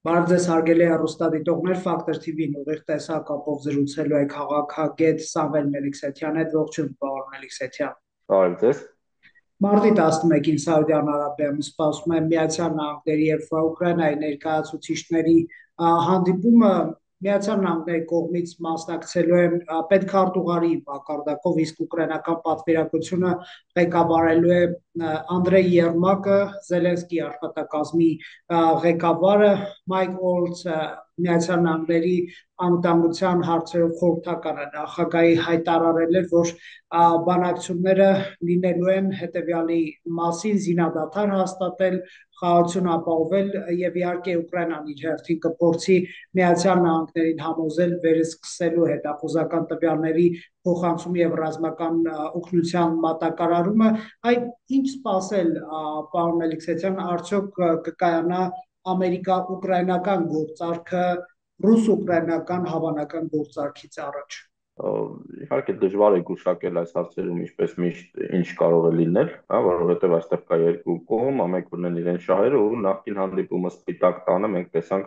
Բարև ձեզ հարգելի հեռուստադիտողներ, Ֆակտոր TV-ն ուղիղ տեսակապով զրուցելու է քաղաքագետ Սամվել Մելիքսեթյանի հետ, ողջույն պարոն Մելիքսեթյան։ Բարև ձեզ։ Մարտի 11-ին Սաուդյան Արաբիայում սպասվում է Միացյալ Նահանգների եւ Ուկրաինայի ներկայացուցիչների հանդիպումը Միացյալ Նահանգների կողմից մասնակցելու են պետքարտուղարի մակարդակով, իսկ ուկրաինական պատվիրակությունը ղեկավարելու է Անդրեյ Երմակը, Զելենսկի աշխատակազմի ղեկավարը Մայք Օլցը, Միացյալ Նահանգների անվտանգության հարցերով խորհրդականը նախագահի հայտարարել էր, որ բանակցությունները լինելու են հետևյալի մասին՝ զինադադար հաստատել, խաղաղություն ապահովել եւ իհարկե Ուկրաինան իր հերթին կփորձի Միացյալ Նահանգներին համոզել վերսկսելու հետախուզական տվյալների փոխանցում եւ ռազմական օգնության մատակարարումը։ Այդ ինչ սпасել, պարոն Մելիքսեթյան, արդյոք կկայանա ամերիկա-ուկրաինական գործարքը ռուս-ուկրաինական հավանական գործարքից առաջ։ Իհարկե դժվար է գուշակել այս հարցերում ինչպես միշտ ինչ կարող է լինել, հա, որովհետև այստեղ կա երկու կողմ, ամենք ունեն իրենց շահերը ու նախկին հանդիպումը Սպիտակ տանը մենք տեսանք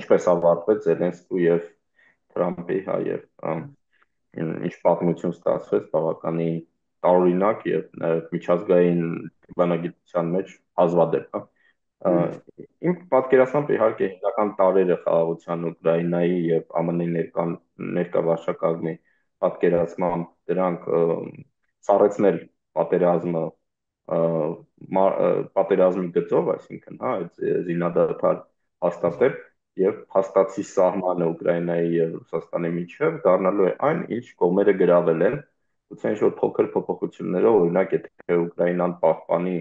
ինչպես ավարտվեց Զելենսկու եւ Թրամփի, հա, եւ ինչ պատմություն ստացվեց, բավականին տարօրինակ եւ նաեւ միջազգային բանագիտության մեջ հազվադեպ, հա։ Իմ պատկերացմամբ իհարկե հիմնական տարրերը խաղաղության Ուկրաինայի եւ ԱՄՆ-ի ներկա վարչակազմի պատկերացմամբ դրանք սառեցնել պատերազմը պատերազմի գծով, այսինքն, հա, այդ զինադադար հաստատել եւ հաստատի սահմանը Ուկրաինայի եւ Ռուսաստանի միջև դառնալու է այն, ինչ կողմերը գրավել են, գուցե ինչ-որ փոքր փոփոխություններով, օրինակ, եթե Ուկրաինան պահպանի,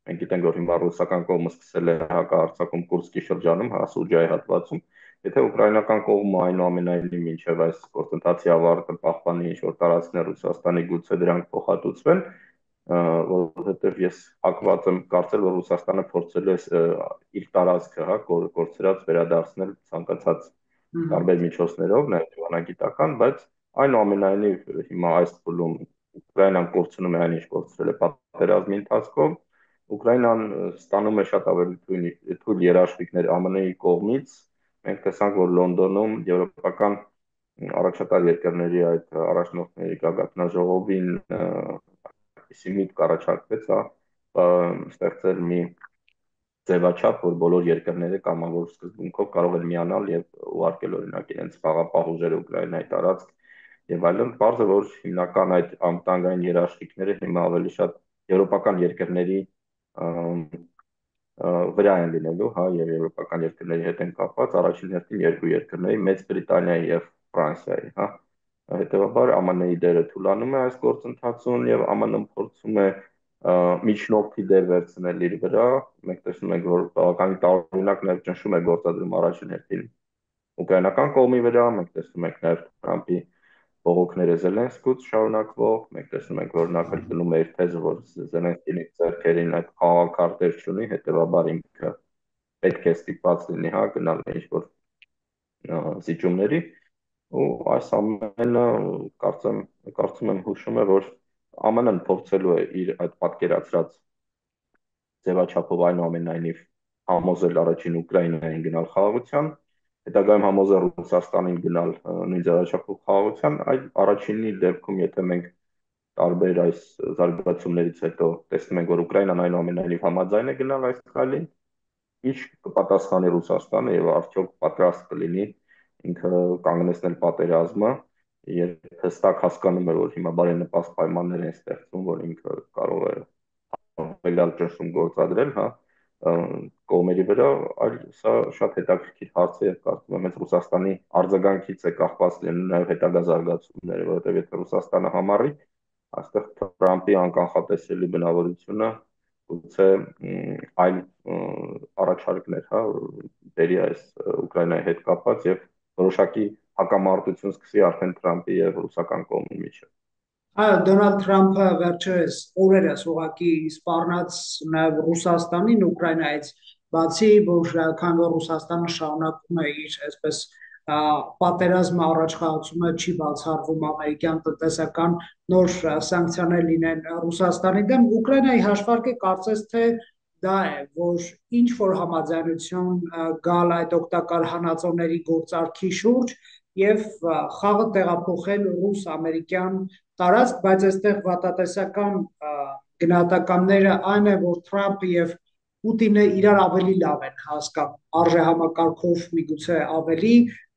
մենք գիտենք, որ հիմա ռուսական կողմը սկսել է հակահարձակում Կուրսկի շրջանում, հա, Սուջայի հատվածում, եթե ուկրաինական կողմը այնուամենայնիվ մինչև այս գործընթացի ավարտը պահպանի ինչ-որ տարածքներ Ռուսաստանի, գուցե դրանք փոխհատուցվեն, որովհետև ես հակված եմ կարծել, որ Ռուսաստանը փորձել է իր տարածքը, հա, կորցրած վերադարձնել ցանկացած տարբեր միջոցներով, նաև դիվանագիտական, բայց այնուամենայնիվ հիմա այս փուլում Ուկրաինան կորցնում է այն, ինչ կորցրել է պատերազմի ընթացքում, Ուկրաինան ստանում է շատ ավելի թույլ երաշխիքներ ԱՄՆ-ի կողմից, մենք տեսանք, որ Լոնդոնում եվրոպական առաջատար երկրների այդ առաջնորդների գագաթնաժողովին այսի միտք առաջարկվեց, հա, ստեղծել մի ձևաչափ, որ բոլոր երկրները կամավոր սկզբունքով կարող են միանալ եւ ուղարկել օրինակ իրենց խաղապահ ուժերը Ուկրաինայի տարածք եւ այլն, բարձր որ հիմնական այդ անվտանգային երաշխիքները հիմա ավելի շատ եվրոպական երկրների վրա են լինելու, հա, եւ եվրոպական երկրների հետ են կապված առաջին հերթին երկու երկրների՝ Մեծ Բրիտանիայի եւ Ֆրանսիայի, հա։ Հետևաբար ԱՄՆ-ի դերը թուլանում է այս գործընթացում եւ ԱՄՆ-ն փորձում է միջնորդի դեր վերցնել իր վրա։ Մենք տեսնում ենք, որ բավականին տարօրինակ նաեւ ճնշում է գործադրում առաջին հերթին ուկրաինական կողմի վրա, մենք տեսնում ենք նաեւ Թրամփի բողոքները Զելենսկուց շարունակվող, մենք տեսնում ենք, որ նա կրկնում է իր թեզը, որ Զելենսկին իր ձեռքերին այդ խաղաղակարգեր չունի, հետևաբար ինքը պետք է ստիպված լինի, հա, գնալ ինչ-որ զիջումների ու այս ամենը կարծում եմ հուշում է, որ ԱՄՆ-ն փորձելու է իր այդ պատկերացրած ձևաչափով այնուամենայնիվ համոզել առաջին Ուկրաինային գնալ խաղաղության, հետագայում համոզել Ռուսաստանին գնալ նույն ձևաչափով խաղաղության, այլ առաջինի դեպքում, եթե մենք տարբեր այս զարգացումներից հետո տեսնում ենք, որ Ուկրաինան այնուամենայնիվ համաձայն է գնալ այս քայլին, ինչ կպատասխանի Ռուսաստանը եւ արդյոք պատրաստ կլինի ինքը կանգնեցնել պատերազմը, երբ հստակ հասկանում է, որ հիմա բարենպաստ պայմաններ են ստեղծվում, որ ինքը կարող է հավելյալ ճնշում գործադրել, հա, կողմերի վրա, այլ սա շատ հետաքրքիր հարց է եւ կարծում եմ, հենց Ռուսաստանի արձագանքից է կախված լինելու նաեւ հետագա զարգացումները, որովհետեւ եթե Ռուսաստանը համառի, այստեղ Թրամփի անկանխատեսելի բնավորությունը գուցե այլ առաջարկներ, հա, բերի այս Ուկրաինայի հետ կապված եւ որոշակի հակամարտություն սկսի արդեն Թրամփի եւ ռուսական կողմի միջեւ։ Այո, Դոնալդ Թրամփը վերջերս օրերս ուղղակի սպառնաց նաև Ռուսաստանին Ուկրաինայից, բացի որ քան որ Ռուսաստանը շարունակում է իր այսպես պատերազմը առաջ խաղացումը չի բացառվում ամերիկյան տնտեսական նոր սանկցիաներ լինեն Ռուսաստանի դեմ, Ուկրաինայի հաշվարկը կարծես թե դա է, որ ինչ որ համաձայնություն գալ այդ օգտակար հանածոների գործարքի շուրջ եւ խաղը տեղափոխել ռուս-ամերիկյան տարածք, բայց այստեղ վատատեսական գնահատականները այն է, որ Թրամփը եւ Պուտինը իրար ավելի լավ են հասկանում, արժեհամակարգով միգուցե ավելի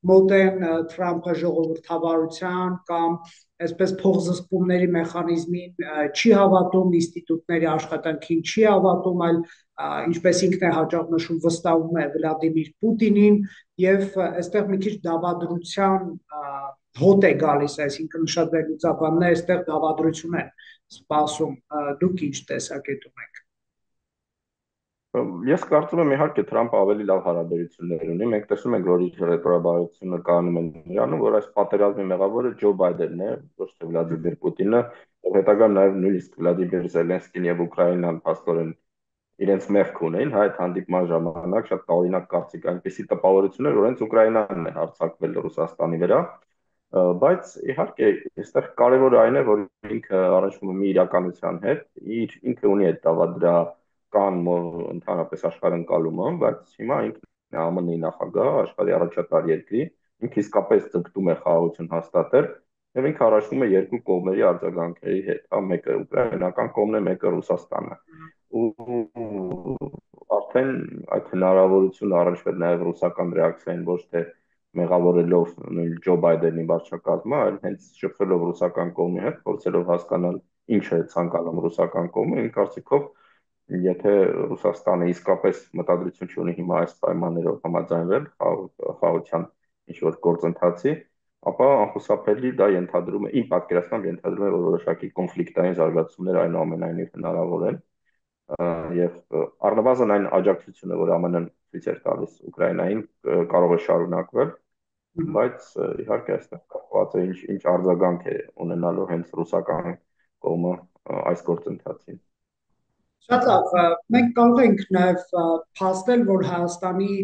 մոտ են, Թրամփը ժողովրդավարության կամ այսպես փոխզսպումների մեխանիզմին չի հավատում, ինստիտուտների աշխատանքին չի հավատում, այլ ինչպես ինքն է հաճախ նշում, վստահում է Վլադիմիր Պուտինին եւ այստեղ մի քիչ դավադրության հոտ է գալիս, այսինքն շատ վերլուծաբաններ այստեղ դավադրություն են սպասում։ Դուք ինչ տեսակետ ունեք։ Ես կարծում եմ իհարկե Թրամփը ավելի լավ հարաբերություններ ունի։ Մենք տեսնում ենք, որ իր ռետորաբարությունը կանում են նրանում, որ այս պատերազմի մեղավորը Ջո Բայդենն է, ոչ թե Վլադիմիր Պուտինը, եւ հետագա նաեւ նույնիսկ Վլադիմիր Զելենսկին եւ Ուկրաինան փաստորեն իրենց մեղք ունեն, այդ հանդիպման ժամանակ շատ տարօրինակ կարծիք այնպեսի տպավորություններ, որ հենց Ուկրաինան է հարձակվել Ռուսաստանի վրա, բայց իհարկե այստեղ կարևորը այն է, որ ինքը առնչվում է մի իրականության հետ, ինքը ունի այդ դավադրական ընդհանրապես աշխարհընկալումը, բայց հիմա ինքն է ԱՄՆ-ի նախագահ, աշխարհի առաջատար երկրի, ինքը իսկապես ձգտում է խաղաղություն հաստատել եւ ինքը առաջնում է երկու կողմերի արձագանքների հետ, հա, մեկը ուկրաինական կողմն է, մեկը Ռուսաստանը։ Ու արդեն այդ հնարավորությունը առնչվել նաև ռուսական ռեակցիային ոչ թե մեղավորելով նույն Ջո Բայդենի վարչակազմը, այլ հենց շփվելով ռուսական կողմի հետ, փորձելով հասկանալ ինչ է ցանկանում ռուսական կողմը, իմ կարծիքով, եթե Ռուսաստանը իսկապես մտադրություն չունի հիմա այս պայմաններով համաձայնվել խաղաղության ինչ-որ գործընթացի, ապա անխուսափելի դա ենթադրում է, իմ պատկերացմամբ ենթադրում է, որ որոշակի կոնֆլիկտային զարգացումներ այնուամենայնիվ հնարավոր են եւ առնվազն այն աջակցությունը, որ ԱՄՆ-ն ցույց էր տալիս Ուկրաինային, կարող է շարունակվել, բայց իհարկե այստեղ կապված է ինչ արձագանք է ունենալու հենց ռուսական կողմը այս գործընթացին։ Շատ լավ, մենք կարող ենք նաև փաստել, որ Հայաստանի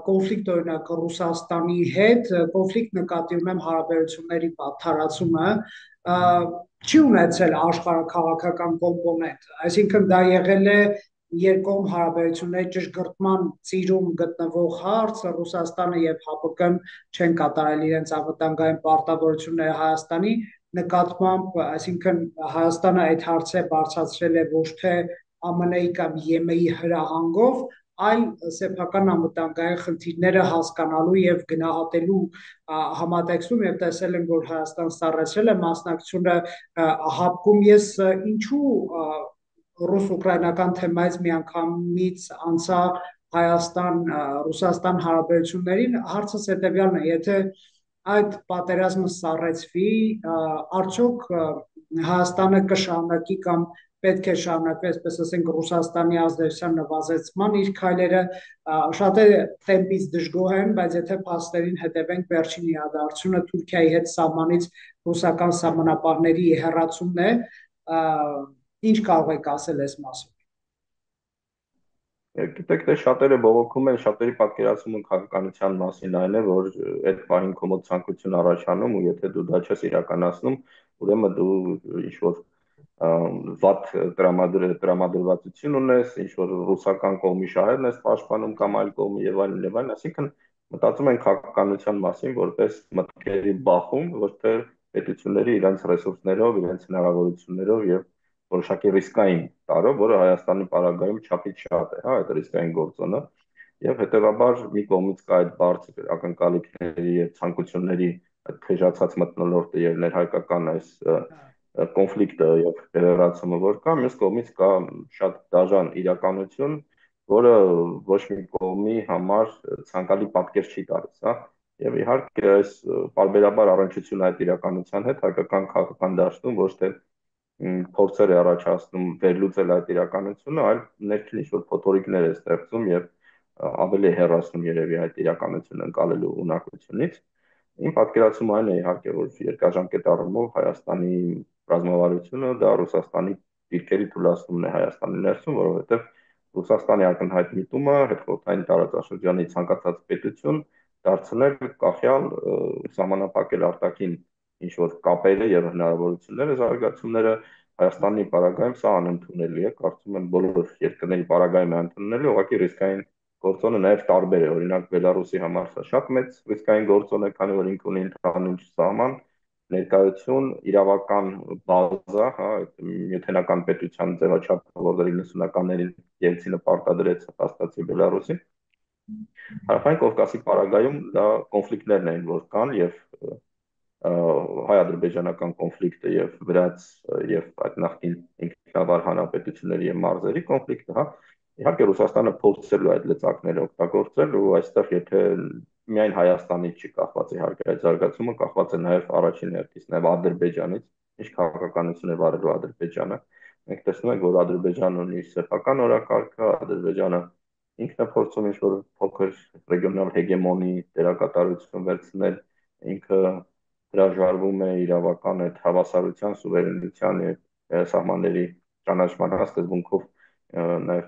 կոնֆլիկտ օրինակ Ռուսաստանի հետ, կոնֆլիկտ նկատի ունեմ հարաբերությունների պատթարացումը, չի ունեցել աշխարհաքաղաքական կոմպոնենտ, այսինքն դա եղել է երկկողմ հարաբերությունների ճշգրտման ծիրում գտնվող հարց, Ռուսաստանը եւ ՀԱՊԿ-ն չեն կատարել իրենց անվտանգային պարտավորությունները Հայաստանի նկատմամբ, այսինքն Հայաստանը այդ հարցը բարձրացրել է ոչ թե ԱՄՆ-ի կամ ԵՄ-ի հրահանգով, այլ սեփական անվտանգային խնդիրները հասկանալու եւ գնահատելու համատեքստում եւ տեսել եմ, որ Հայաստան սառեցրել է մասնակցությունը ՀԱՊԿ-ում, ես ինչու ռուս-ուկրաինական թեմայից միանգամից անցա Հայաստան-Ռուսաստան հարաբերություններին, հարցս հետեւյալն է, եթե այդ պատերազմը սառեցվի, արդյոք Հայաստանը կշարունակի կամ պետք է շարունակվի, այսպես ասենք, Ռուսաստանի ազդեցության նվազեցման իր քայլերը, շատերը տեմպից դժգոհ են, բայց եթե փաստերին հետևենք, վերջին իրադարձությունը Թուրքիայի հետ սահմանից ռուսական սահմանապահների հեռացումն է, ինչ կարող եք ասել այս մասով։ Գիտեք, դե շատերը բողոքում են, շատերի պատկերացումը քաղաքականության մասին այն է, որ այդ պահին քո մոտ ցանկություն առաջանում ու եթե դու դա չես իրականացնում, ուրեմն դու ինչ որ վատ տրամադրվածություն ունես, ինչ որ ռուսական կողմի շահերն ես պաշտպանում կամ այլ կողմի եւ այլն եւ այլն, այսինքն մտածում են քաղաքականության մասին որպես մտքերի բախում, ոչ թե պետությունների իրենց ռեսուրսներով, իրենց հնարավորություններով եւ որոշակի ռիսկային տարով, որը Հայաստանի պարագայում չափից շատ է, հա, այդ ռիսկային գործոնը, եւ հետեւաբար մի կողմից կա այդ բարձր ակնկալիքների եւ ցանկությունների այդ թեժացած մթնոլորտը եւ ներհայկական այս կոնֆլիկտը եւ վերացումը, որ կա, մյուս կողմից կա շատ դաժան իրականություն, որը ոչ մի կողմի համար ցանկալի պատկեր չի տալիս, հա, եւ իհարկե այս բարբերաբար առնչությունը այդ իրականության հետ հայկական քաղաքական դաշտում ոչ թե փորձեր է առաջացնում վերլուծել այդ իրականությունը, այլ ներքին ինչ-որ փոթորիկներ է ստեղծում եւ ավելի հեռացնում երևի այդ իրականությունը ընկալելու ունակությունից։ Իմ պատկերացումը այն է իհարկե, որ երկարաժամկետ առումով Հայաստանի ռազմավարությունը դա Ռուսաստանի դիրքերի թուլացումն է Հայաստանի ներսում, որովհետեւ Ռուսաստանի ակնհայտ միտումը հետխորհրդային տարածաշրջանի ցանկացած պետություն դարձնել կախյալ սահմանափակել արտաքին ինչ որ կապերը եւ հնարավորությունները, զարգացումները Հայաստանի պարագայում սա անընդունելի է, կարծում եմ բոլոր երկրների պարագայում է ընդունելի, ուղղակի ռիսկային գործոնը նաև տարբեր է, օրինակ Բելարուսի համար սա շատ մեծ ռիսկային գործոն է, քանի որ ինքը ունի ընդհանուր սահման, ներկայություն, իրավական բազա, հա, միութենական պետության ձևաչափը, որը 90-ականներին Ելցինը պարտադրեց հաստատի Բելարուսին։ Հարավային Կովկասի պարագայում դա կոնֆլիկտներն են, որ կան եւ հայ-ադրբեջանական կոնֆլիկտը եւ վրաց եւ այդ նախկին ինքնավար հանրապետությունների եւ մարզերի կոնֆլիկտը, հա, իհարկե Ռուսաստանը փորձելու այդ լծակները օգտագործել ու այստեղ եթե միայն Հայաստանից չի կախված իհարկե այդ զարգացումը, կախված է նաեւ առաջին հերթից նաեւ Ադրբեջանից, ինչ քաղաքականություն է վարելու Ադրբեջանը։ Մենք տեսնում ենք, որ Ադրբեջանն ունի սեփական օրակարգը, Ադրբեջանը ինքն է փորձում ինչ-որ փոքր ռեգիոնալ հեգեմոնի դերակատարություն վերցնել, ինքը հրաժարվում է իրավական այդ հավասարության, սուվերենության եւ սահմանների ճանաչման սկզբունքով նաեւ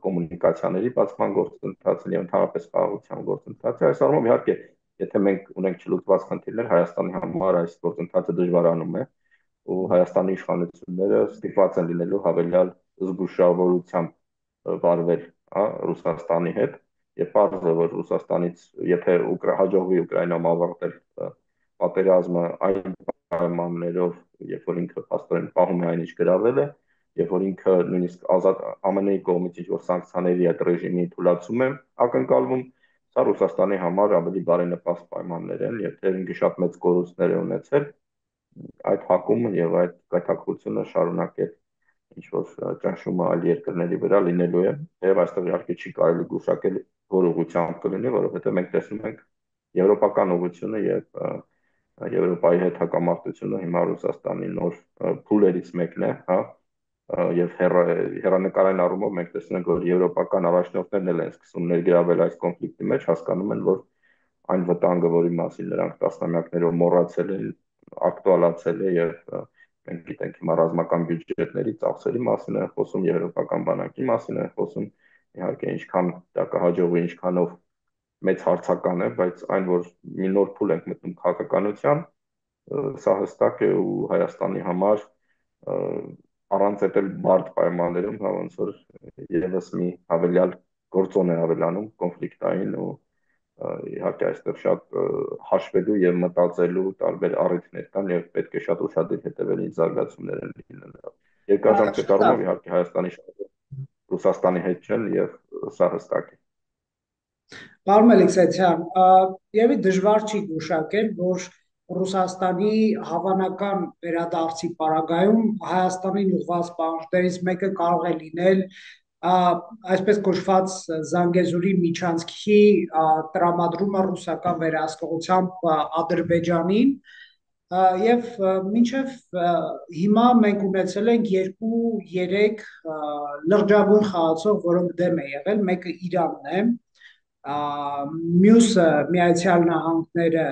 կոմունիկացիաների բացման գործընթացը եւ ընդհանրապես խաղաղության գործընթացը։ Այս առումով իհարկե, եթե մենք ունենք չլուծված խնդիրներ, Հայաստանի համար այս գործընթացը դժվարանում է ու Հայաստանի իշխանությունները ստիպված են լինելու հավելյալ զգուշավորությամբ վարվել, հա, Ռուսաստանի հետ եւ պարզ է, որ Ռուսաստանից եթե հաջողվի Ուկրաինայում ավարտել պատերազմը այն պայմաններով, երբ որ ինքը փաստորեն պահում է այնինչ գրավել է, երբ որ ինքը նույնիսկ ազատ ԱՄՆ-ի կողմից ինչ-որ սանկցիաների այդ ռեժիմի թույլատում է ակնկալվում, սա Ռուսաստանի համար ավելի բարենպաստ պայմաններ են, եւ թե ինքը շատ մեծ կորուստներ է ունեցել, այդ հակումը եւ այդ կայթակղությունը շարունակել ինչ որ ճնշումը այլ երկրների վրա լինելու է, եւ այստեղ իհարկե չի կարելի գուշակել որ ուղղությամբ կլինի, որովհետեւ մենք տեսնում ենք եվրոպական ուղղությունը եւ Եվրոպայի հետ հակամարտությունը հիմա Ռուսաստանի նոր փուլերից մեկն է, հա, եւ հերանեկարային առումով մենք տեսնում ենք, որ եվրոպական առաջնորդներն էլ են սկսում ներգրավել այս կոնֆլիկտի մեջ, հասկանում են, որ այն վտանգը, որի մասին նրանք տասնամյակներով մոռացել են, ակտուալացել է եւ մենք գիտենք հիմա ռազմական բյուջետների ծախսերի մասին է խոսում, եվրոպական բանակի մասին է խոսում, իհարկե ինչքան դա կհաջողվի, ինչքանով մեծ հարցական է, բայց այն, որ մի նոր փուլ ենք մտնում քաղաքականության, սա հստակ է ու Հայաստանի համար առանց այդ էլ բարդ պայմաններում, հա, ոնց որ եւս մի հավելյալ գործոն է ավելանում կոնֆլիկտային ու իհարկե այստեղ շատ հաշվելու եւ մտածելու տարբեր առիթներ կան եւ պետք է շատ ուշադիր հետեւել ինչ զարգացումներ են լինելու։ Երկարաժամկետ առումով իհարկե Հայաստանի շահերը Ռուսաստանի հետ չեն եւ սա հստակ է։ Պարոն Մելիքսեթյան, եւի դժվար չի գուշակել, որ Ռուսաստանի հավանական վերադարձի պարագայում Հայաստանին ուղղված պահանջներից մեկը կարող է լինել այսպես կոչված Զանգեզուրի միջանցքի տրամադրումը ռուսական վերահսկողությամբ Ադրբեջանին եւ մինչեւ հիմա մենք ունեցել ենք 2-3 լրջագույն խաղացող, որոնք դեմ է եղել, մեկը Իրանն է, մյուսը Միացյալ Նահանգները,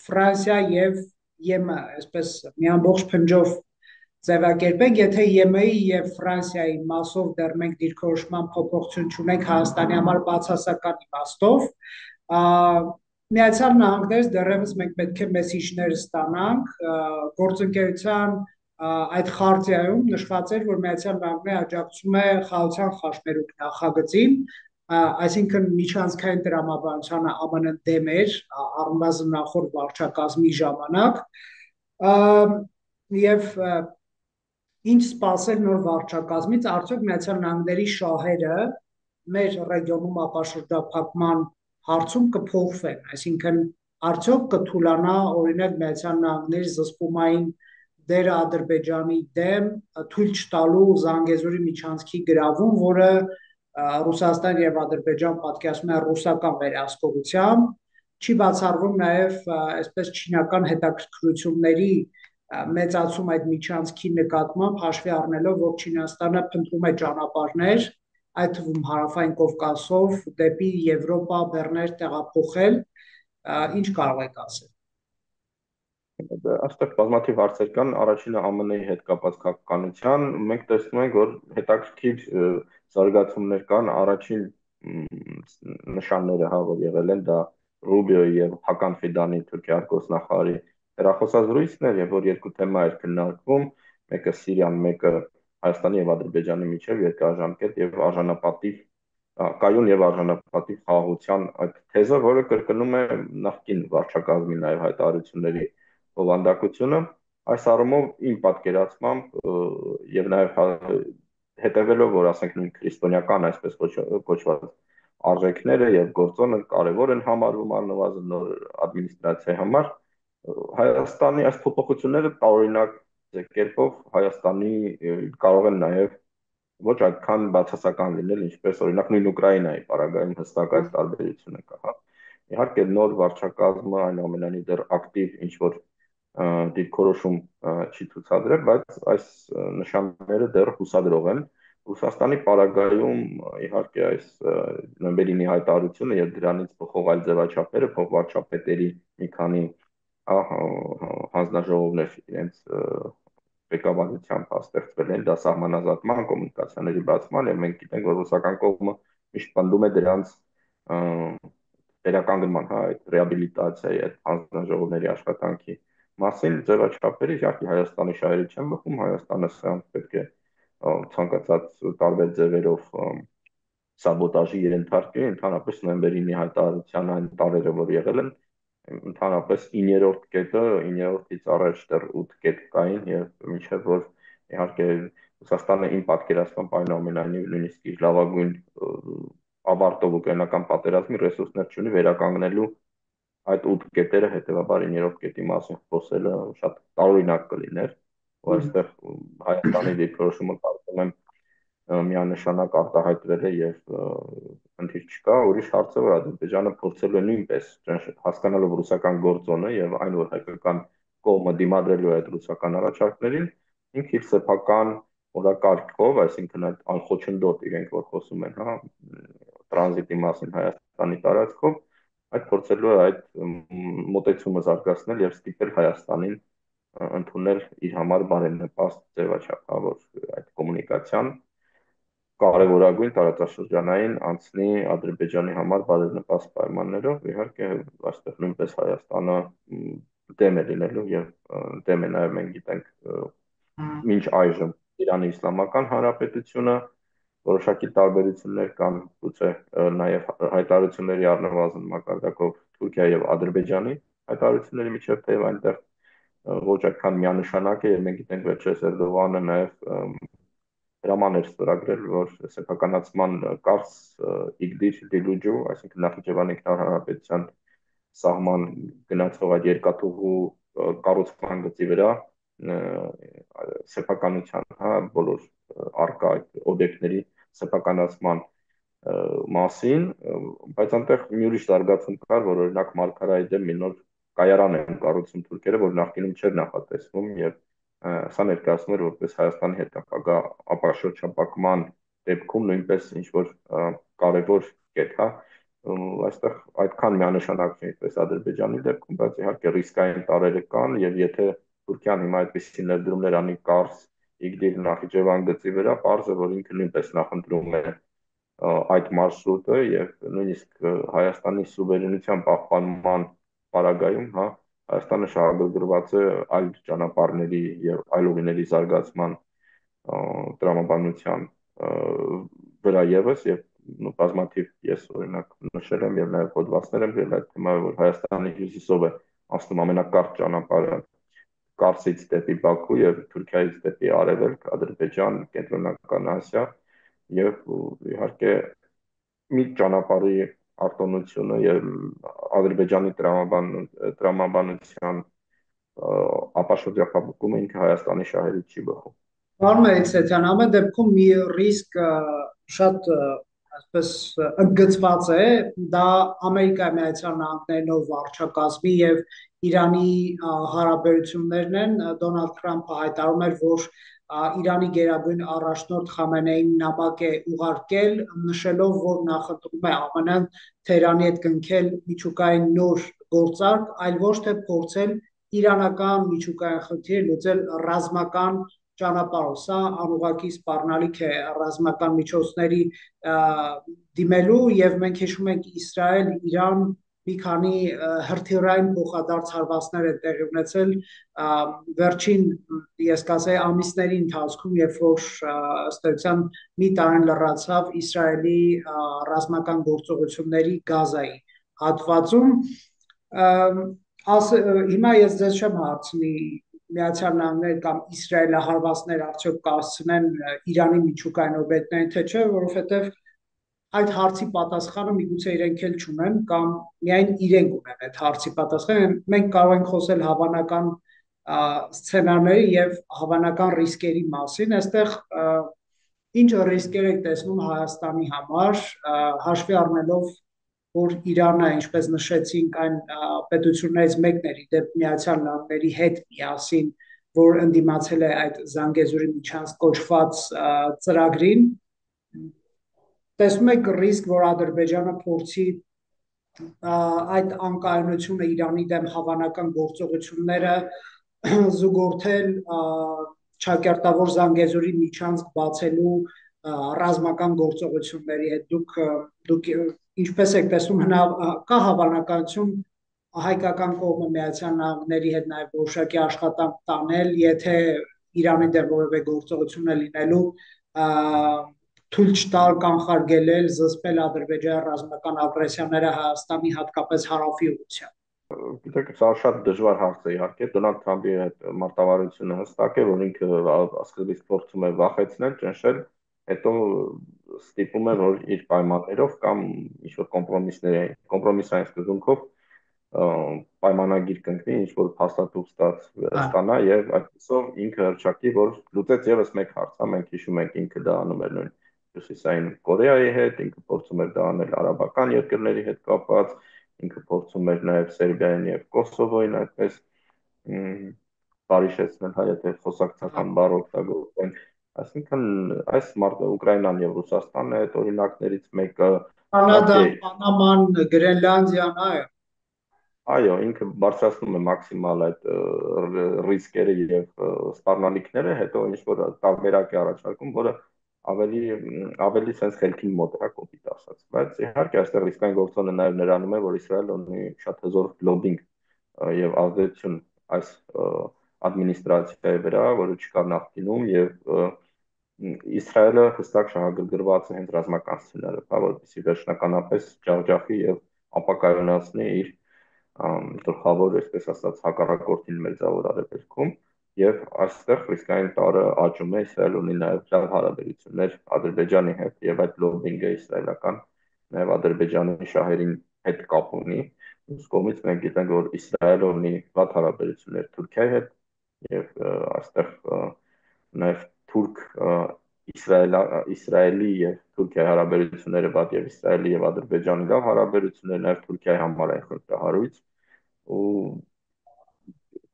Ֆրանսիա եւ ԵՄ, այսպես մի ամբողջ փնջով ձևակերպենք, եթե ԵՄ-ի եւ Ֆրանսիայի մասով դեռ մենք դիրքորոշման փոփոխություն չունենք Հայաստանի համար բացասական իմաստով, Միացյալ Նահանգներից դեռևս մենք պետք է մեսիջներ ստանանք գործընկերության այդ խարտիայում նշված էր, որ Միացյալ Նահանգները աջակցում է խաղաղության խաչմերուկ նախագծին, այսինքն միջանցքային տրամաբանությանը ԱՄՆ դեմ էր առնվազն նախորդ վարչակազմի ժամանակ եւ ինչ սպասել նոր վարչակազմից, արդյոք Միացյալ Նահանգների շահերը մեր ռեգիոնում ապաշրջափակման հարցում կփոխվեն, այսինքն արդյոք կթուլանա օրինակ Միացյալ Նահանգների զսպումային դերը Ադրբեջանի դեմ թույլ չտալու Զանգեզուրի միջանցքի գրավում, որը Ռուսաստան եւ Ադրբեջան պատկերացնում են ռուսական վերահսկողությամբ, չի բացառվում նաեւ այսպես չինական հետաքրքրությունների մեծացում այդ միջանցքի նկատմամբ հաշվի առնելով, որ Չինաստանը փնտրում է ճանապարհներ, այդ թվում հարավային Կովկասով դեպի Եվրոպա բեռներ տեղափոխել, ինչ կարող եք ասել։ Այստեղ բազմաթիվ հարցեր կան, առաջինը ԱՄՆ-ի հետ կապված քաղաքականության, մենք տեսնում ենք, որ հետաքրքիր զարգացումներ կան, առաջին նշանները, հա, որ եղել են, դա Ռուբիոյի եւ Հական Ֆիդանի Թուրքիա արտգործնախարարի հեռախոսազրույցներ, եւ որ երկու թեմա էր քննարկվում, մեկը Սիրիան, մեկը Հայաստանի եւ Ադրբեջանի միջև երկարաժամկետ եւ արժանապատիվ կայուն եւ արժանապատիվ խաղաղության այդ թեզը, որը կրկնում է նախկին վարչակազմի նաեւ հայտարարությունների բովանդակությունը, այս առումով իմ պատկերացմամբ եւ նաեւ հետևելով, որ ասենք նույն քրիստոնեական այսպես կոչված արժեքները եւ գործոնը կարեւոր են համարվում առնվազն նոր ադմինիստրացիայի համար, Հայաստանի այս փոփոխությունները տարօրինակ կերպով Հայաստանի կարող են նաեւ ոչ այդքան բացասական լինել, ինչպես օրինակ նույն Ուկրաինայի պարագայում հստակ այս տարբերությունը կա, հա։ Իհարկե նոր վարչակազմը այնուամենայնիվ դեռ ակտիվ ինչ որ դիրքորոշում չի ցուցադրել, բայց այս նշանները դեռ հուսադրող են։ Ռուսաստանի պարագայում իհարկե այս նոյեմբերի 9-ի հայտարարությունը եւ դրանից փոխող այլ ձևաչափերը փոխվարչապետերի մի քանի հանձնաժողովներ իրենց ղեկավարությամբ ստեղծվել են, դա սահմանազատման, կոմունիկացիաների բացման եւ մենք գիտենք, որ ռուսական կողմը միշտ պնդում է դրանց վերականգնման, հա, այդ ռեաբիլիտացիայի, այդ հանձնաժողովների աշխատանքի մասին ձևաչափերը իհարկե Հայաստանի շահերի չեն բխում, Հայաստանը սրանք պետք է ցանկացած տարբեր ձևերով սաբոտաժի ենթարկվի, ընդհանրապես նոյեմբերի 9-ի հայտարարության այն տարերը, որ եղել են, ընդհանրապես 9-րդ կետը, 9-րդից առաջ դեռ 8 կետ կային եւ մինչեւ որ իհարկե Ռուսաստանը իմ պատկերացմամբ այնուամենայնիվ նույնիսկ իր լավագույն ավարտով ուկրաինական պատերազմի ռեսուրսներ չունի վերականգնելու այդ 8 կետերը, հետեւաբար 9-րդ կետի մասին խոսելը շատ տարօրինակ կլիներ, ու այստեղ Հայաստանի դիրքորոշումը կարծում եմ միանշանակ արտահայտվել է եւ խնդիր չկա, ուրիշ հարցը որ Ադրբեջանը փորձել է նույնպես հասկանալով ռուսական գործոնը եւ այն որ հայկական կողմը դիմադրելու է այդ ռուսական առաջարկներին, ինքը իր սեփական օրակարգով, այսինքն այդ անխոչնդոտ իրենք որ խոսում են, հա, տրանզիտի մասին Հայաստանի տարածքով, այդ փորձելու է այդ մոտեցումը զարգացնել եւ ստիպել Հայաստանին ընդունել իր համար բարենպաստ ձևաչափ, հա, որ այդ կոմունիկացիան կարևորագույն տարածաշրջանային անցնի Ադրբեջանի համար բարենպաստ պայմաններով, իհարկե այստեղ նույնպես Հայաստանը դեմ է լինելու եւ դեմ է նաեւ մենք գիտենք մինչ այժմ Իրանի Իսլամական Հանրապետությունը որոշակի տարբերություններ կան գուցե նաեւ հայտարարությունների առնվազն մակարդակով Թուրքիայի եւ Ադրբեջանի հայտարարությունների միջև թեև այնտեղ ոչ այդքան միանշանակ է եւ մենք գիտենք վերջերս Էրդողանը նաեւ հրամաներ ստորագրել, որ սեփականացման կարս իգդիր դիլուջու, այսինքն Նախիջևանի Հանրապետության սահման գնացող այդ երկաթուղու կառուցման գծի վրա սեփականության, հա, բոլոր արկա այդ օբյեկտների սեփականացման մասին, բայց այնտեղ մի ուրիշ զարգացում կար, որ օրինակ Մարգարայի դեմ մի նոր կայարան են կառուցում թուրքերը, որ նախկինում չէր նախատեսվում եւ սա ներկայացնում էր որպես Հայաստանի հետ ապագա ապաշրջապակման դեպքում նույնպես ինչ որ կարևոր կետ, հա, այստեղ այդքան միանշանակ չէ ինչպես Ադրբեջանի դեպքում, բայց իհարկե ռիսկային տարրերը կան եւ եթե Թուրքիան հիմա այդպիսի ներդրումներ անի կարս Իգդիր Նախիջևան գծի վրա, պարզ է որ ինքը նույնպես նախընտրում է այդ մարշրուտը եւ նույնիսկ Հայաստանի սուվերենության պահպանման պարագայում, հա, Հայաստանը շահագրգռված է այլ ճանապարհների եւ այլ ուղիների զարգացման տրամաբանության վրա եւս եւ բազմաթիվ ես օրինակ նշել եմ եւ նաեւ հոդվածներ եմ գրել այդ թեմայով որ Հայաստանի հյուսիսով է անցնում ամենակարճ ճանապարհը Կարսից դեպի Բաքու եւ Թուրքիայից դեպի Արևելք, Ադրբեջան, Կենտրոնական Ասիա եւ իհարկե մի ճանապարհի արտոնությունը եւ Ադրբեջանի տրամաբանության ապաշրջապատումը ինքը Հայաստանի շահերից չի բխում։ Պարոն Մելիքսեթյան, ամեն դեպքում մի ռիսկ շատ այսպես ընդգծված է, դա Ամերիկայի Միացյալ Նահանգների նոր վարչակազմի եւ Իրանի հարաբերություններն են։ Դոնալդ Թրամփը հայտարարում էր, որ Իրանի գերագույն առաջնորդ Խամենեին նամակ է ուղարկել, նշելով, որ նախընտրում է ԱՄՆ-ն Թեհրանի հետ կնքել միջուկային նոր գործարք, այլ ոչ թե փորձել իրանական միջուկային խնդիր լուծել ռազմական ճանապարհով, սա անուղղակի սպառնալիք է ռազմական միջոցների դիմելու եւ մենք հիշում ենք Իսրայել-Իրան մի քանի հրթիռային փոխադարձ հարվածներ է տեղի ունեցել վերջին ես կասեի ամիսների ընթացքում, երբ որ ըստ էության մի տարին լրացավ Իսրայելի ռազմական գործողությունների Գազայի հատվածում հիմա ես ձեզ չեմ հարցնի Միացյալ Նահանգները կամ Իսրայելը հարվածներ արդյոք կհասցնեն Իրանի միջուկային օբյեկտներին, թե չէ, որովհետև այդ հարցի պատասխանը միգուցե իրենք էլ չունեն կամ միայն իրենք ունեն այդ հարցի պատասխանը։ Մենք կարող ենք խոսել հավանական սցենարների եւ հավանական ռիսկերի մասին։ Այստեղ ինչ ռիսկեր եք տեսնում Հայաստանի համար, հաշվի առնելով, որ Իրանը, ինչպես նշեցինք, այն պետություններից մեկն էր դեպ Միացյալ Նահանգների հետ միասին, որ ընդդիմացել է այդ Զանգեզուրի միջանցք կոչված ծրագրին, տեսնում եք ռիսկ, որ Ադրբեջանը փորձի այդ անկայունությունը Իրանի դեմ հավանական գործողությունները զուգորդել ճակերտավոր Զանգեզուրի միջանցք բացելու ռազմական գործողությունների հետ դուք ինչպես եք տեսնում կա հավանականություն հայկական կողմը Միացյալ Նահանգների հետ նաև որոշակի աշխատանք տանել, եթե Իրանի դեմ որևէ գործողություն է լինելու թույլ չտալ կանխարգելել, զսպել Ադրբեջանի ռազմական ագրեսիաները Հայաստանի հատկապես հարավի ուղղությամբ։ Գիտեք, սա շատ դժվար հարց է իհարկե։ Դոնալդ Թրամփի այդ մարտավարությունը հստակ է, որ ինքը սկզբից փորձում է վախեցնել, ճնշել, հետո ստիպում է, որ իր պայմաններով կամ ինչ-որ կոմպրոմիսային սկզբունքով պայմանագիր կնքվի, ինչ-որ փաստաթուղթ ստանա եւ այդպեսով ինքը հրճակի, որ լուծեց եւս մեկ հարց, մենք հիշում ենք ինքը դա անում էր նույն Հյուսիսային Կորեայի հետ, ինքը փորձում էր դա անել արաբական երկրների հետ կապված, ինքը փորձում էր նաև Սերբիային եւ Կոսովոյին այդպես բարիշեցնել, հայ եթե խոսակցական բառ օգտագործենք, այսինքն այս Ուկրաինան եւ Ռուսաստանն է այդ օրինակներից մեկը, Կանադան, Պանաման, Գրենլանդիան, այո, ինքը բարձրացնում է մաքսիմալ այդ ռիսկերը եւ սպառնալիքները, հետո ինչ որ տարբերակ է առաջարկում, որը ավելի sense խելքին մոտ է, կոպիտ ասած, բայց իհարկե այստեղ ռիսկային գործոնը նաև նրանում է, որ Իսրայելը ունի շատ հզոր լոբինգ եւ ազդեցություն այս ադմինիստրացիայի վրա, որը չկար նախկինում եւ Իսրայելը հստակ շահագրգռված է հենց ռազմական սցենարը, որովհետեւ վերջնականապես ջախջախի եւ ապակայունացնի իր գլխավոր, այսպես ասած, հակառակորդին Մերձավոր Արևելքում եւ այստեղ ռիսկային տարը աճում է Իսրայելը ունի նաեւ լավ հարաբերություններ Ադրբեջանի հետ եւ այդ լոբինգը իսրայելական նաեւ Ադրբեջանի շահերին հետ կապ ունի։ Մյուս կողմից մենք գիտենք, որ Իսրայելը ունի լավ հարաբերություններ Թուրքիայի հետ եւ այստեղ նաեւ Իսրայելի եւ Թուրքիայի հարաբերությունները վատ եւ Իսրայելի եւ Ադրբեջանի լավ հարաբերությունները նաեւ Թուրքիայի համար են խնդրահարույց ու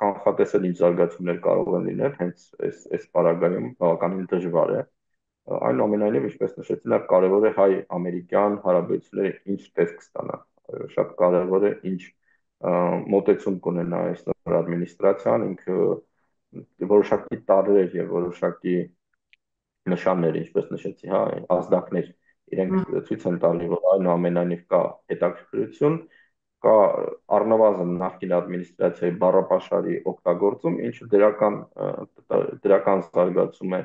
կանխատեսել ինչ զարգացումներ կարող են լինել հենց այս պարագայում բավականին դժվար է այնուամենայնիվ ինչպես նշեցի նաև կարևոր է հայ-ամերիկյան հարաբերությունները ինչ տեսք ստանա շատ կարևոր է ինչ մոտեցում կունենա այս նոր ադմինիստրացիան ինքը որոշակի տարրեր եւ որոշակի նշաններ ինչպես նշեցի ազդակներ իրենք ցույց են տալի որ այնուամենայնիվ կա հետաքրքրություն կա առնվազն նախկին ադմինիստրացիայի բառապաշարի օգտագործում, ինչը դրական զարգացում է,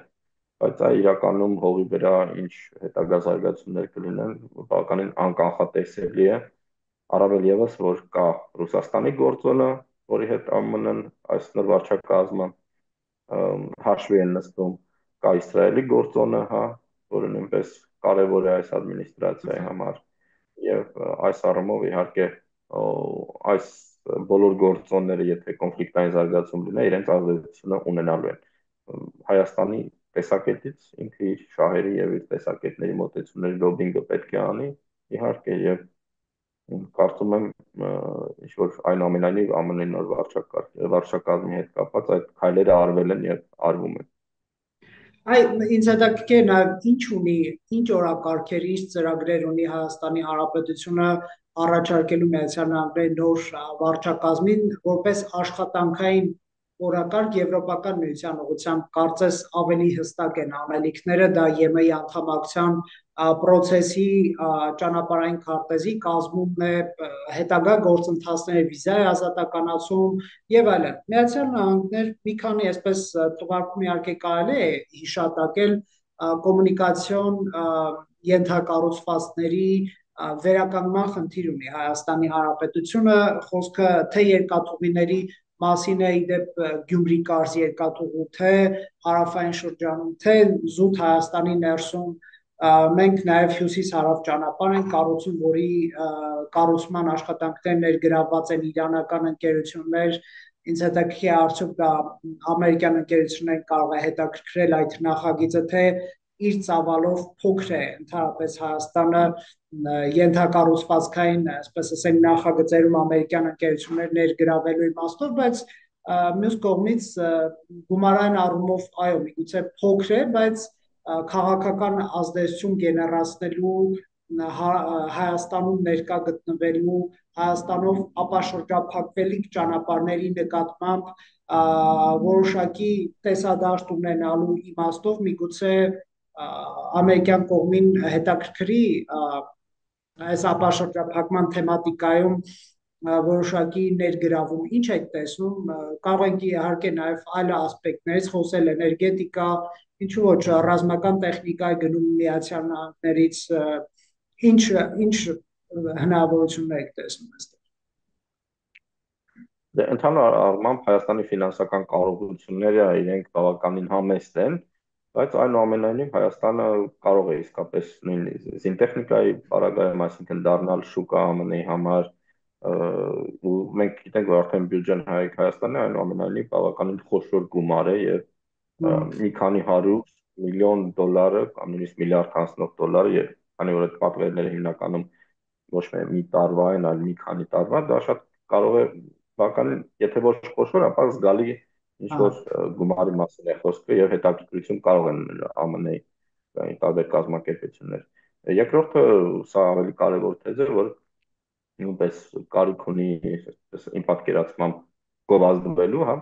բայց այ իրականում հողի վրա ինչ հետագա զարգացումներ կլինեն, բավականին անկանխատեսելի է, առավել եւս որ կա Ռուսաստանի գործոնը, որի հետ ԱՄՆ-ն այս նոր վարչակազմը հաշվի են նստում, կա Իսրայելի գործոնը, որը նույնպես կարևոր է այս ադմինիստրացիայի համար, եւ այս առումով իհարկե այս բոլոր գործոնները, եթե կոնֆլիկտային զարգացում լինի, իրենց ազդեցությունը ունենալու են։ Հայաստանի տեսակետից ինքը իր շահերի եւ իր տեսակետների մոտեցումների լոբինգը պետք է անի, իհարկե, եւ կարծում եմ ինչ որ այնուամենայնիվ ԱՄՆ-ի նոր վարչակազմի հետ կապված այդ քայլերը արվել են եւ արվում են։ Ինձ հետաքրքիր է նաև ինչ օրակարգեր, ինչ ծրագրեր ունի Հայաստանի Հանրապետությունը առաջարկելու Միացյալ Նահանգների նոր վարչակազմին որպես աշխատանքային օրակարգ Եվրոպական միության ուղղությամբ կարծես ավելի հստակ են անելիքները, դա ԵՄ-ի անդամակցության պրոցեսի ճանապարհային քարտեզի կազմումն է, հետագա գործընթացների վիզայի ազատականացում եւ այլն։ Միացյալ Նահանգներ մի քանի այսպես թվարկում իհարկե կարելի է հիշատակել կոմունիկացիոն ենթակառուցվածքների վերականգնման խնդիր ունի Հայաստանի Հանրապետությունը, խոսքը թե երկաթուղիների մասին է իդեպ Գյումրի կարծի երկաթուղու, թե հարավային շրջանում, թե զուտ Հայաստանի ներսում մենք նաև հյուսիս-հարավ ճանապարհ ենք կառուցում, որի կառուցման աշխատանքներ ներգրավված են իրանական ընկերություններ, ինձ հետաքրքիր է արդյոք դա ամերիկյան ընկերություններին կարող է հետաքրքրել այդ նախագիծը, թե իր ծավալով փոքր է ընդհանրապես Հայաստանը ենթակառուցվածքային, այսպես ասենք, նախագծերում ամերիկյան ընկերություններ ներգրավելու իմաստով, բայց մյուս կողմից գումարային առումով այո, միգուցե փոքր է, բայց քաղաքական ազդեցություն գեներացնելու Հայաստանում ներկա գտնվելու Հայաստանով ապաշրջափակվելիք ճանապարհների նկատմամբ որոշակի տեսադաշտ ունենալու իմաստով միգուցե ամերիկյան կողմին հետաքրքրի այս ապաշրջափակման թեմատիկայում որոշակի ներգրավում, ինչ եք տեսնում, կարող ենք իհարկե նաև այլ ասպեկտներից խոսել, էներգետիկա, ինչու ոչ ռազմական տեխնիկայի գնում Միացյալ Նահանգներից, ինչ հնարավորություններ եք տեսնում այստեղ։ Դե ընդհանուր առմամբ Հայաստանի ֆինանսական կարողությունները իրենք բավականին համեստ են, բայց այնուամենայնիվ Հայաստանը կարող է իսկապես նույն զինտեխնիկայի պարագայում, այսինքն դառնալ շուկա ԱՄՆ-ի համար, ու մենք գիտենք, որ արդեն բյուջեն Հայաստանի այնուամենայնիվ բավականին խոշոր գումար է եւ մի քանի 100 միլիոն դոլարը կամ նույնիսկ միլիարդ հասնող դոլարը, քանի որ այդ պատվերները հիմնականում ոչ միայն մի տարվա են, այլ մի քանի տարվա, դա շատ կարող է բավականին, եթե ոչ խոշոր, ապա զգալի ինչ որ գումարի մասին է խոսքը եւ հետաքրքրություն կարող են ԱՄՆ-ի տարբեր կազմակերպություններ։ Երկրորդը, սա ավելի կարևոր թեզ է, որ նույնպես կարիք ունի իմ պատկերացմամբ գովազդվելու, հա,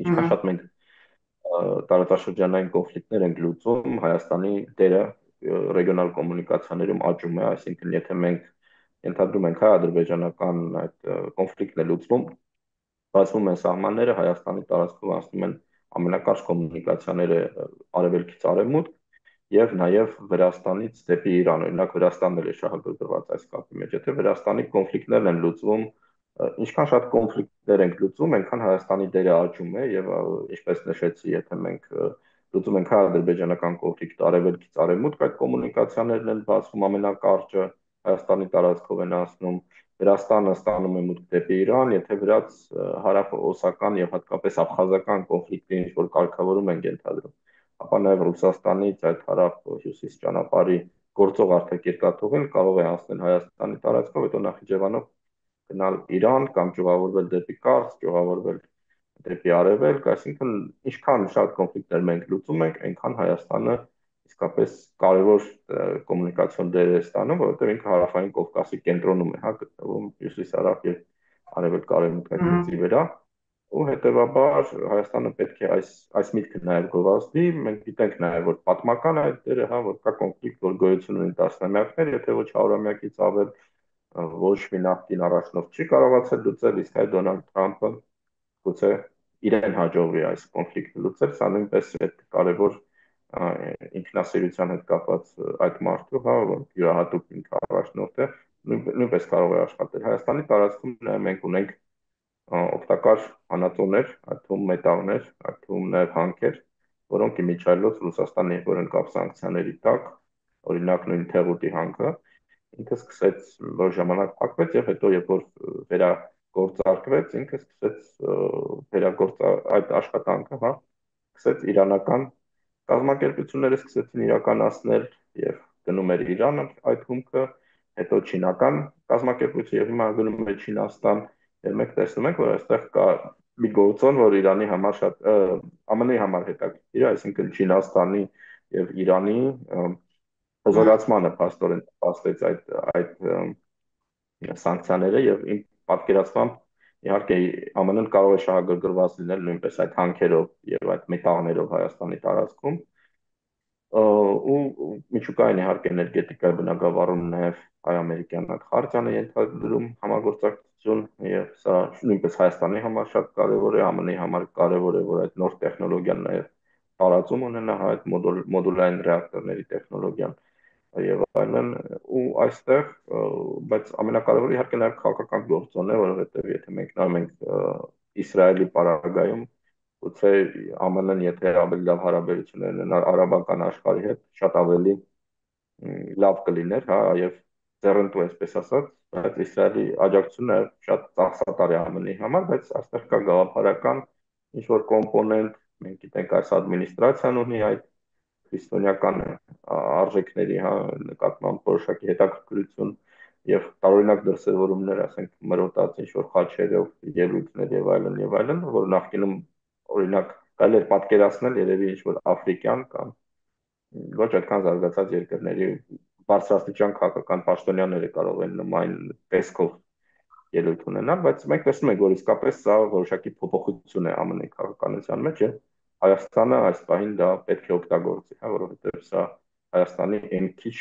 ինչքան շատ մենք տարածաշրջանային կոնֆլիկտներ ենք լուծում, Հայաստանի դերը ռեգիոնալ կոմունիկացիաներում աճում է, այսինքն եթե մենք ենթադրում ենք հայ-ադրբեջանական այդ կոնֆլիկտն է լուծվում, բացվում են սահմանները, Հայաստանի տարածքով անցնում են ամենակարճ կոմունիկացիաները արևելքից արևմուտք եւ նաեւ Վրաստանից դեպի Իրան, օրինակ Վրաստանն էլ է շահագրգռված այս կապի մեջ, եթե Վրաստանի կոնֆլիկտներն են լուծվում, ինչքան շատ կոնֆլիկտներ ենք լուծում, այնքան Հայաստանի դերը աճում է եւ ինչպես նշեցի, եթե մենք լուծում ենք հայ-ադրբեջանական կոնֆլիկտ արևելքից արևմուտք, այդ կոմունիկացիաներն են բացվում ամենակարճը Հայաստանի տարածքով են անցնում, Վրաստանը ստանում է մուտք դեպի Իրան, եթե վրաց հարավ-օսական եւ հատկապես աբխազական կոնֆլիկտի ինչ որ կարգավորում են ենթադրում, ապա նաեւ Ռուսաստանից այդ հարավ-հյուսիս ճանապարհի գործող արտակերկաթողին կարող է անցնել Հայաստանի տարածքով, հետո Նախիջևանով գնալ Իրան կամ ճյուղավորվել դեպի Կարս, ճյուղավորվել դեպի Արևելք, այսինքն ինչքան շատ կոնֆլիկտներ մենք լուծում ենք, այնքան Հայաստանը իսկապես կարևոր կոմունիկացիոն դեր է ստանում, որովհետև ինքը հարավային Կովկասի կենտրոնում է, հա, գտնվում հյուսիս-հարավ եւ արևելք-արևմուտք այդ գծի վրա, ու հետեւաբար Հայաստանը պետք է այս միտքը նաեւ գովազդի, մենք գիտենք նաեւ որ պատմական այդ դերը, հա, որ կա կոնֆլիկտ, որ գոյություն ունի տասնամյակներ, եթե ոչ 100-ամյակից ավել, ոչ մի նավթին առաջնորդ չի կարողացել լուծել, իսկ հայ Դոնալդ Թրամփը գուցե իրեն հաջողվի այս կոնֆլիկտը լուծել, սա նույնպես է կարևոր ինքնասիրության հետ կապված այդ մարդու, հա, որ յուրահատուկ ինքը առաջնորդ է, նույնպես կարող է աշխատել։ Հայաստանի տարածքում մենք ունենք օգտակար հանածոներ, այդ թվում մետաղներ, այդ թվում նաև հանքեր, որոնք իմիջիայլոց Ռուսաստանի հետ որ ընկավ սանկցիաների տակ, օրինակ նույն Թեղուտի հանքը, ինքը սկսեց որ ժամանակ փակվեց եւ հետո երբ որ վերագործարկվեց, ինքը սկսեց այդ աշխատանքը, հա, սկսեց իրանական կազմակերպությունները սկսեցին իրականացնել եւ գնում էր Իրանը այդ հումքը, հետո չինական կազմակերպություն եւ հիմա գնում է Չինաստան եւ մենք տեսնում ենք, որ այստեղ կա մի գործոն, որ Իրանի համար շատ ԱՄՆ-ի համար հետաքրքիր է, այսինքն Չինաստանի եւ Իրանի հզորացմանը փաստորեն փաստեց այդ սանկցիաները եւ իմ պատկերացմամբ Իհարկե ԱՄՆ-ն կարող է շահագրգռված լինել նույնպես այդ հանքերով եւ այդ մետաղներով Հայաստանի տարածքում, ու միջուկային իհարկե էներգետիկայի բնագավառում նաև հայ-ամերիկյան այդ խարտիան է ենթադրում համագործակցություն եւ սա նույնպես Հայաստանի համար շատ կարեւոր է, ԱՄՆ-ի համար կարեւոր է, որ այդ նոր տեխնոլոգիան նաև տարածում ունենա, այդ մոդուլային ռեակտորների տեխնոլոգիան եւ այլն, ու այստեղ բայց ամենակարևորը իհարկե նաև քաղաքական գործոն է, որովհետեւ եթե մենք նայում ենք Իսրայելի պարագայում, գուցե ԱՄՆ-ն եթե ավելի լավ հարաբերություններ ունենար արաբական աշխարհի հետ, շատ ավելի լավ կլիներ, հա, եւ ձեռնտու այսպես ասած, բայց Իսրայելի աջակցությունը շատ ծախսատար է ԱՄՆ-ի համար, բայց այստեղ կա գաղափարական ինչ որ կոմպոնենտ, մենք գիտենք այս ադմինիստրացիան ունի այդ քրիստոնեական արժեքների, հա, նկատմամբ որոշակի հետաքրքրություն եւ տարօրինակ դրսևորումներ, ասենք մրոտած ինչ որ խաչերով, ելույթներ եւ այլն, որ նախկինում օրինակ կարելի է պատկերացնել երևի ինչ որ աֆրիկյան կամ ոչ այդքան զարգացած երկրների բարձրաստիճան քաղաքական պաշտոնյաները կարող են նման տեսքով ելույթ ունենալ, բայց մենք տեսնում ենք, որ իսկապես սա որոշակի փոփոխություն է ԱՄՆ-ի քաղաքականության մեջ եւ Հայաստանը այս պահին դա պետք է օգտագործի, հա, որովհետեւ սա Հայաստանի այն քիչ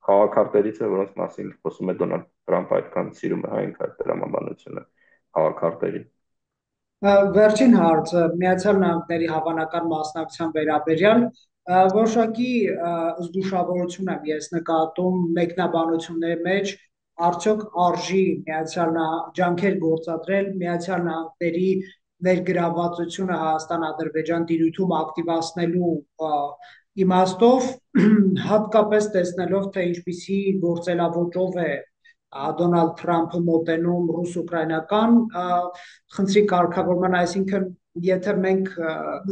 քաղաքարտերից է, որոնց մասին խոսում է Դոնալդ Թրամփը այդքան սիրում է հայ ինքնատիրամաբանությունը քաղաքարտերի։ Վերջին հարցը Միացյալ Նահանգների հավանական մասնակցության վերաբերյալ որոշակի զգուշավորություն եմ ես նկատում մեկնաբանությունների մեջ, արդյոք արժի ջանքեր գործադրել Միացյալ Նահանգների ներգրավվածությունը Հայաստան-Ադրբեջան տիրույթում ակտիվացնելու իմաստով, հատկապես տեսնելով, թե ինչպիսի գործելավոճով է Դոնալդ Թրամփը մոտենում ռուս-ուկրաինական խնդրի կարգավորման, այսինքն եթե մենք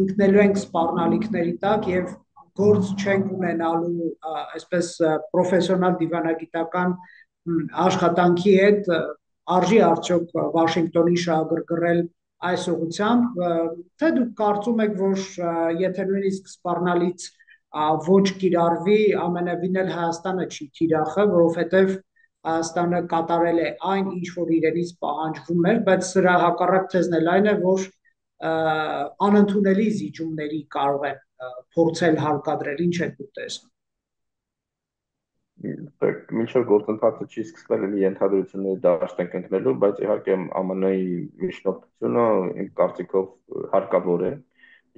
ընկնելու ենք սպառնալիքների տակ եւ գործ չենք ունենալու այսպես պրոֆեսիոնալ դիվանագիտական աշխատանքի հետ, արժի արդյոք Վաշինգտոնի շահագրգռել այս ուղղությամբ, թե դուք կարծում եք, որ եթե նույնիսկ սպառնալից ոչ կիրառվի, ամենևին էլ Հայաստանը չի թիրախը, որովհետև Հայաստանը կատարել է այն, ինչ որ իրենից պահանջվում էր, բայց սրա հակառակ թեզն էլ այն է, որ անընդունելի զիջումների կարող են փորձել հարկադրել, ինչ եք դուք տեսնում։ Մինչև գործընթացը չի սկսվել, էլի ենթադրությունների դաշտ ենք ընկնելու, բայց իհարկե ԱՄՆ-ի միջնորդությունը իմ կարծիքով հարկավոր է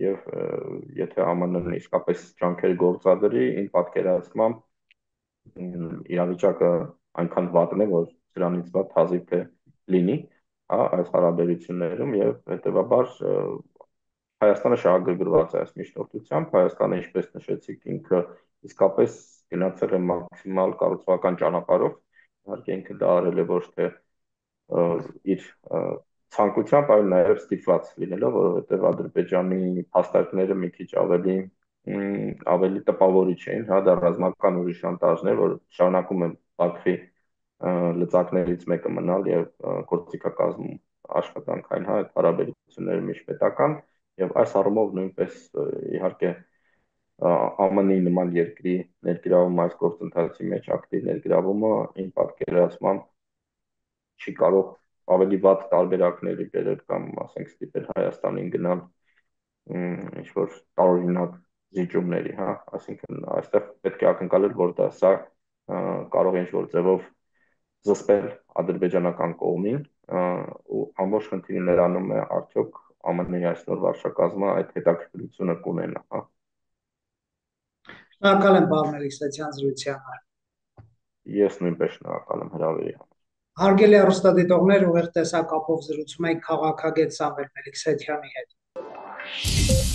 եւ եթե ԱՄՆ-ն իսկապես ջանքեր գործադրի, իմ պատկերացմամբ իրավիճակը այնքան վատն է, որ դրանից վատ հազիվ թե լինի, հա, այս հարաբերություններում եւ հետեւաբար Հայաստանը շահագրգռված է այս միջնորդությամբ, Հայաստանը, ինչպես նշեցիք, ինքը իսկապես գնացել է մաքսիմալ կառուցողական ճանապարհով, իհարկե ինքը դա արել է ոչ թե իր ցանկությամբ, այլ նաև ստիպված լինելով, որովհետև Ադրբեջանի փաստարկները մի քիչ ավելի տպավորիչ էին, հա, դա ռազմական ուժի շանտաժն է, որ շարունակում են Բաքվի լծակներից մեկը մնալ եւ գործիքակազմում աշխատանքային, հա, այդ հարաբերությունները միջպետական եւ այս առումով նույնպես իհարկե ԱՄՆ-ի նման երկրի ներգրավումը այս գործընթացի մեջ ակտիվ ներգրավումը իմ պատկերացմամբ չի կարող ավելի վատ տարբերակների բերել կամ ասենք ստիպել Հայաստանին գնալ ինչ որ տարօրինակ զիջումների, հա, այսինքն այստեղ պետք է ակնկալել, որ դա սա կարող է ինչ որ ձևով զսպել ադրբեջանական կողմին ու ամբողջ խնդիրը նրանում է արդյոք ԱՄՆ-ի այսօր վարչակազմը այդ հետաքրքրությունը կունենա, հա։ Շնորհակալ եմ պարոն Էլիքսանյան զրույցի համար։ Ես նույնպես շնորհակալ եմ հրավերի համար։ Հարգելի հեռուստադիտողներ, ուղիղ տեսակապով զրուցում ենք քաղաքագետ Սամվել Մելիքսեթյանի հետ։